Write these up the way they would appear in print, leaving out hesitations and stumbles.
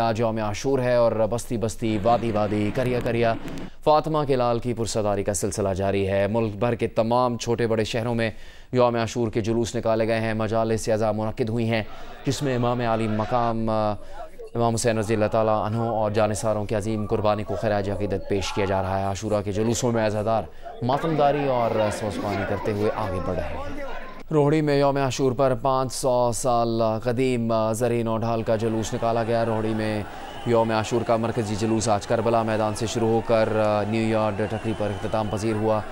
आज यौम आशूर है और बस्ती बस्ती, वादी वादी, करिया करिया फातिमा के लाल की पुरसदारी का सिलसिला जारी है। मुल्क भर के तमाम छोटे बड़े शहरों में यौम आशूर के जुलूस निकाले गए हैं। मजालिस अज़ा मुनक्किद हुई हैं जिसमें इमाम आली मकाम इमाम हुसैन रज़ी अल्लाह ताला अन्हु और जानिसारों की अजीम कुर्बानी को खराज अक़ीदत पेश किया जा रहा है। आशूरा के जुलूसों में अज़ादार मातमदारी और सोसपानी करते हुए आगे बढ़ रहे हैं। रोहड़ी में यौम आशूर पर 500 साल कदीम ज़रीन और ढाल का जुलूस निकाला गया। रोहड़ी में यौम आशूर का मरकज़ी जुलूस आज करबला मैदान से शुरू होकर न्यू यार्ड टकरी पर इख्तिताम पजीर हुआ।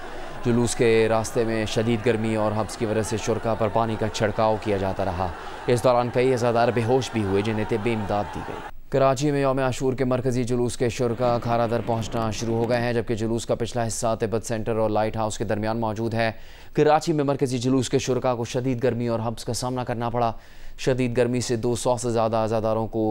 जुलूस के रास्ते में शदीद गर्मी और हब्स की वजह से शुरका पर पानी का छिड़काव किया जाता रहा। इस दौरान कई अज़ादार बेहोश भी हुए जिन्हें तिब्बी इमदाद दी गई। कराची में यौम आशूर के मरकज़ी जुलूस के शुरका खारा दर पहुँचना शुरू हो गए हैं, जबकि जुलूस का पिछला हिस्सा तिब्बत सेंटर और लाइट हाउस के दरमियान मौजूद है। कराची में मरकज़ी जुलूस के शुरका को शदीद गर्मी और हब्स का सामना करना पड़ा। शदीद गर्मी से 200 से ज़्यादा अज़ादारों को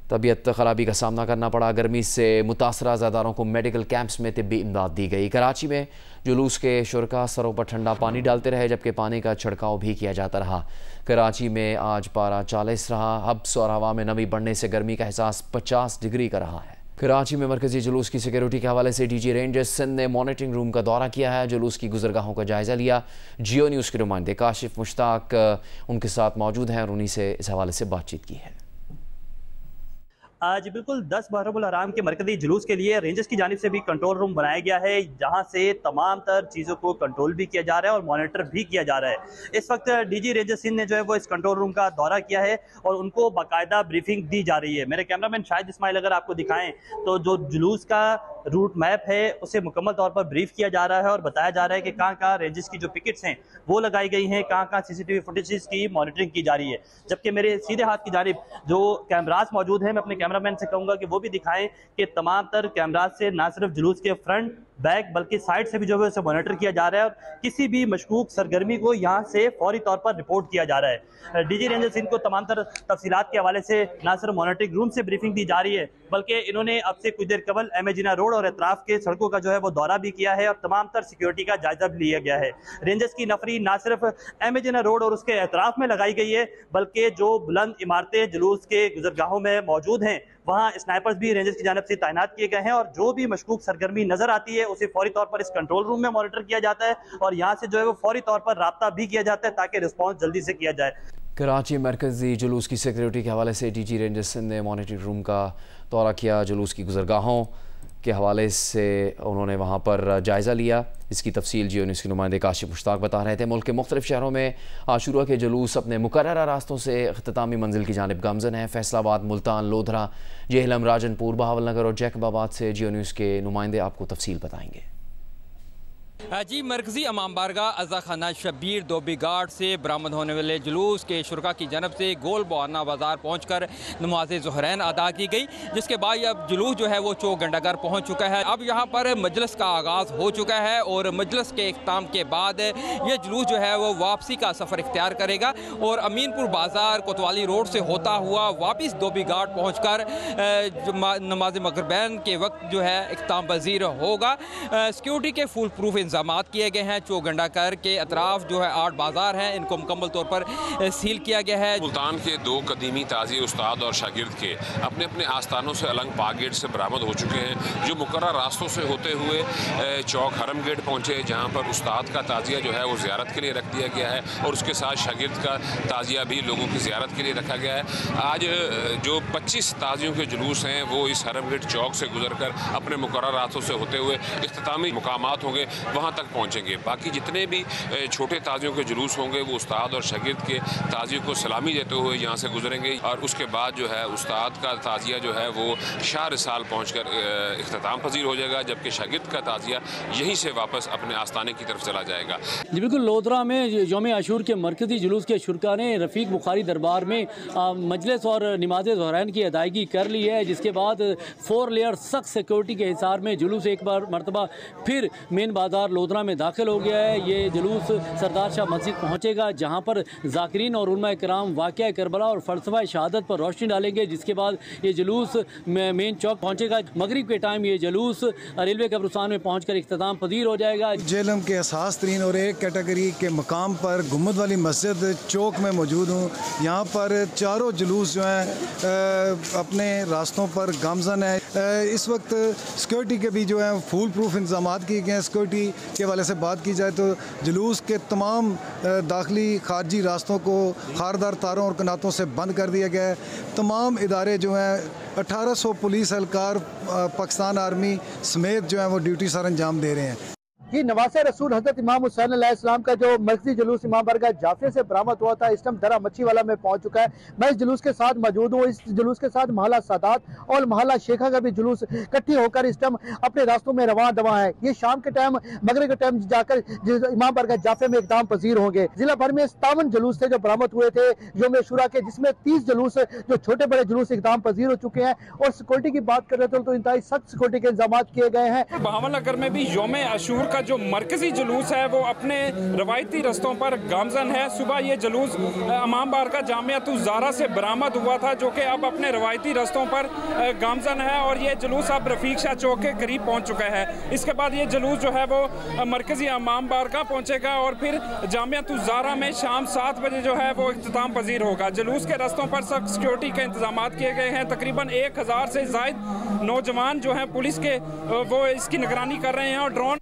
तबीयत ख़राबी का सामना करना पड़ा। गर्मी से मुतासरा अज़ादारों को मेडिकल कैंप्स में तिब्बी इमदाद दी गई। कराची में जुलूस के शुरका सरों पर ठंडा पानी डालते रहे, जबकि पानी का छिड़काव भी किया जाता रहा। कराची में आज पारा 40 रहा। हब्स और हवा में नमी बढ़ने से गर्मी का एहसास 50 डिग्री का रहा है। कराची में मरकज़ी जुलूस की सिक्योरिटी के हवाले से डीजी रेंजर्स सिंध ने मॉनिटरिंग रूम का दौरा किया है। जुलूस की गुजरगाहों का जायज़ा लिया। जियो न्यूज़ के नुमाइंदे काशिफ मुश्ताक उनके साथ मौजूद हैं और उन्हीं से इस हवाले से बातचीत की है। आज बिल्कुल 10 मुहर्रमुल हराम के मरकज़ी जुलूस के लिए रेंजर्स की जानिब से भी कंट्रोल रूम बनाया गया है, जहां से तमाम तर चीज़ों को कंट्रोल भी किया जा रहा है और मॉनिटर भी किया जा रहा है। इस वक्त डीजी रेंजर्स सिंध ने जो है वो इस कंट्रोल रूम का दौरा किया है और उनको बाकायदा ब्रीफिंग दी जा रही है। मेरे कैमरामैन शाहिद इस्माइल अगर आपको दिखाएं तो जो जुलूस का रूट मैप है उसे मुकम्मल तौर पर ब्रीफ किया जा रहा है और बताया जा रहा है कि कहाँ कहाँ रेंजर्स की जो पिकेट्स हैं वो लगाई गई हैं, कहाँ कहाँ CCTV फुटेजेस की मॉनिटरिंग की जा रही है। जबकि मेरे सीधे हाथ की जानिब जो कैमरास मौजूद हैं, मैं अपने कैमरामैन से कहूँगा कि वो भी दिखाएं कि तमाम तर कैमरास से ना सिर्फ जुलूस के फ्रंट बैक बल्कि साइड से भी जो है उसे मॉनिटर किया जा रहा है और किसी भी मशकूक सरगर्मी को यहाँ से फौरी तौर पर रिपोर्ट किया जा रहा है। डीजी रेंजर्स सिंध को तमाम तर तफसीलात के हवाले से ना सिर्फ मॉनिटरिंग रूम से ब्रीफिंग दी जा रही है, बल्कि इन्होंने अब से कुछ देर कबल एम ए जिन्ना रोड और अतराफ के सड़कों का जो है वो दौरा भी किया है और तमाम तर सिक्योरिटी का जायजा भी लिया गया है। रेंजर्स की नफरी ना सिर्फ एम ए जिन्ना रोड और उसके अतराफ में लगाई गई है, बल्कि जो बुलंद इमारतें जुलूस के गुजरगाहों में मौजूद हैं वहाँ स्नाइपर्स भी रेंजर्स की जानिब से तैनात किए गए हैं और जो भी मशकूक सरगर्मी नजर आती है उसे फौरी तौर पर इस कंट्रोल रूम में मॉनिटर किया जाता है और यहाँ से जो है वो फौरी तौर पर राब्ता भी किया जाता है ताकि रिस्पॉन्स जल्दी से किया जाए। कराची मरकज़ी जुलूस की सिक्योरिटी के हवाले से डीजी रेंजर्स सिंध ने मॉनिटरिंग रूम का दौरा किया। जुलूस की गुजरगाहों के हवाले से उन्होंने वहाँ पर जायज़ा लिया। इसकी तफसील जियो न्यूज़ के नुमाइंदे काशिफ मुश्ताक बता रहे थे। मुल्क के मुख्तलिफ शहरों में आशूरा के जुलूस अपने मुकर्ररा रास्तों से इख्तितामी मंजिल की जानिब गामज़न है। फैसलाबाद, मुल्तान, लोधरा, जेहलम, राजनपुर, बहावलनगर और जैकबाबाद से जियो न्यूज़ के नुमाइंदे आपको तफसील बताएंगे। जी, मरकज़ी इमाम बारगाह अज़ा खाना शब्बीर दोबी घाट से बरामद होने वाले जुलूस के शुरका की जानब से गोल बवाना बाज़ार पहुँच कर नमाज ज़ुहरैन अदा की गई, जिसके बाद अब जुलूस जो है वो चौक घंटाघर पहुँच चुका है। अब यहाँ पर मजलिस का आगाज़ हो चुका है और मजलिस के इख्तिताम के बाद ये जुलूस जो है वो वापसी का सफ़र इख्तियार करेगा और अमीनपुर बाज़ार कोतवाली रोड से होता हुआ वापस दोबी घाट पहुँच कर नमाज मगरिबैन के वक्त जो है इख्तिताम पज़ीर होगा। सिक्योरिटी के फुल प्रूफ इंतजाम किए गए हैं। चौक घंटाघर के अतराफ जो है 8 बाजार हैं, इनको मुकम्मल तौर पर सील किया गया है। मुल्तान के 2 कदीमी ताज़ी उस्ताद और शागिर्द के अपने अपने आस्थानों से अलंग पाक गेट से बरामद हो चुके हैं, जो मुकर्रर रास्तों से होते हुए चौक हरम गेट पहुँचे, जहाँ पर उस्ताद का ताज़िया जो है वो ज़ियारत के लिए रख दिया गया है और उसके साथ शागिर्द का ताज़िया भी लोगों की ज़ियारत के लिए रखा गया है। आज जो 25 ताज़ियों के जुलूस हैं वो इस हरम गेट चौक से गुजर कर अपने मुकर्रर रास्तों से होते हुए इख्तितामी मुकामात होंगे वहाँ तक पहुँचेंगे। बाकी जितने भी छोटे ताजियों के जुलूस होंगे वो उस्ताद और शागिर्द के ताजियों को सलामी देते हुए यहाँ से गुजरेंगे और उसके बाद जो है उस्ताद का ताजिया जो है वो शाह रिसाल पहुँच कर इख्तिताम पजीर हो जाएगा, जबकि शागिर्द का ताजिया यहीं से वापस अपने आस्थाने की तरफ चला जाएगा। जी बिल्कुल, लोधरा में यौम आशूर के मरकज़ी जुलूस के शुरका ने रफ़ीक बुखारी दरबार में मजलिस और नमाज ज़ुहरैन की अदायगी कर ली है, जिसके बाद 4 लेयर सख्त सिक्योरिटी के हिसार में जुलूस एक बार मरतबा फिर मेन बाज़ार बार लोधरा में दाखिल हो गया है। ये जुलूस सरदार शाह मस्जिद पहुँचेगा, जहाँ पर ज़ाकिरीन और उलमा इकराम वाक़या करबला और फ़लसफ़ा शहादत पर रोशनी डालेंगे। जिसके बाद ये जुलूस मेन चौक पहुँचेगा। मगरिब के टाइम ये जुलूस रेलवे कब्रिस्तान में पहुँच कर इख्तिताम पजीर हो जाएगा। जेलम के असास तरीन और एक कैटेगरी के मकाम पर गुम्बद वाली मस्जिद चौक में मौजूद हूँ। यहाँ पर चारों जुलूस जो हैं अपने रास्तों पर गामजन है। इस वक्त सिक्योरिटी के भी जो है फुल प्रूफ इंतजाम किए गए हैं। सिक्योरिटी के हवाले से बात की जाए तो जुलूस के तमाम दाखिली खारजी रास्तों को खारदार तारों और कनातों से बंद कर दिया गया है। तमाम इदारे जो हैं 1800 पुलिस एहलकार पाकिस्तान आर्मी समेत जो है वो ड्यूटी सर अंजाम दे रहे हैं। ये नवासे रसूल हज़रत इमाम हुसैन अलैहिस्सलाम का जो मरकज़ी जुलूस इमाम बारगाह जाफे से बरामद हुआ था, इस टाइम दरा मच्छी वाला में पहुंच चुका है। मैं इस जुलूस के साथ मौजूद हूँ। इस जुलूस के साथ महला सादात और महला शेखा का भी जुलूस इकट्ठी होकर इस टाइम अपने रास्तों में रवां दवा है। ये शाम के टाइम मगरिब के टाइम जाकर इमाम बारगाह जाफे में इक़दाम पजीर होंगे। जिला भर में 57 जुलूस थे जो बरामद हुए थे यौम अशूरा के, जिसमें 30 जुलूस जो छोटे बड़े जुलूस इक़दाम पजीर हो चुके हैं। और सिक्योरिटी की बात कर रहे थे तो इंतहाई सख्त सिक्योरिटी के इंतजाम किए गए हैं। बहावलनगर में भी यौम अशूर का जो मरकजी जुलूस है वो अपने रवायती रस्तों पर गामजन है। सुबह ये जुलूस इमाम बारगाह जामियातुल ज़हरा से बरामद हुआ था, जो कि अब अपने रवायती रस्तों पर गामजन है और ये जुलूस अब रफ़ीक शाह चौक के करीब पहुंच चुका है। इसके बाद ये जुलूस जो है वो मरकजी इमाम बारगाह पहुंचेगा और फिर जामियातुल ज़हरा में शाम 7 बजे जो है वो इख्तिताम पजीर होगा। जुलूस के रस्तों पर सख्त सिक्योरिटी के इंतजाम किए गए हैं। तकरीबन 1000 से ज़ायद नौजवान जो हैं पुलिस के वो इसकी निगरानी कर रहे हैं और ड्रोन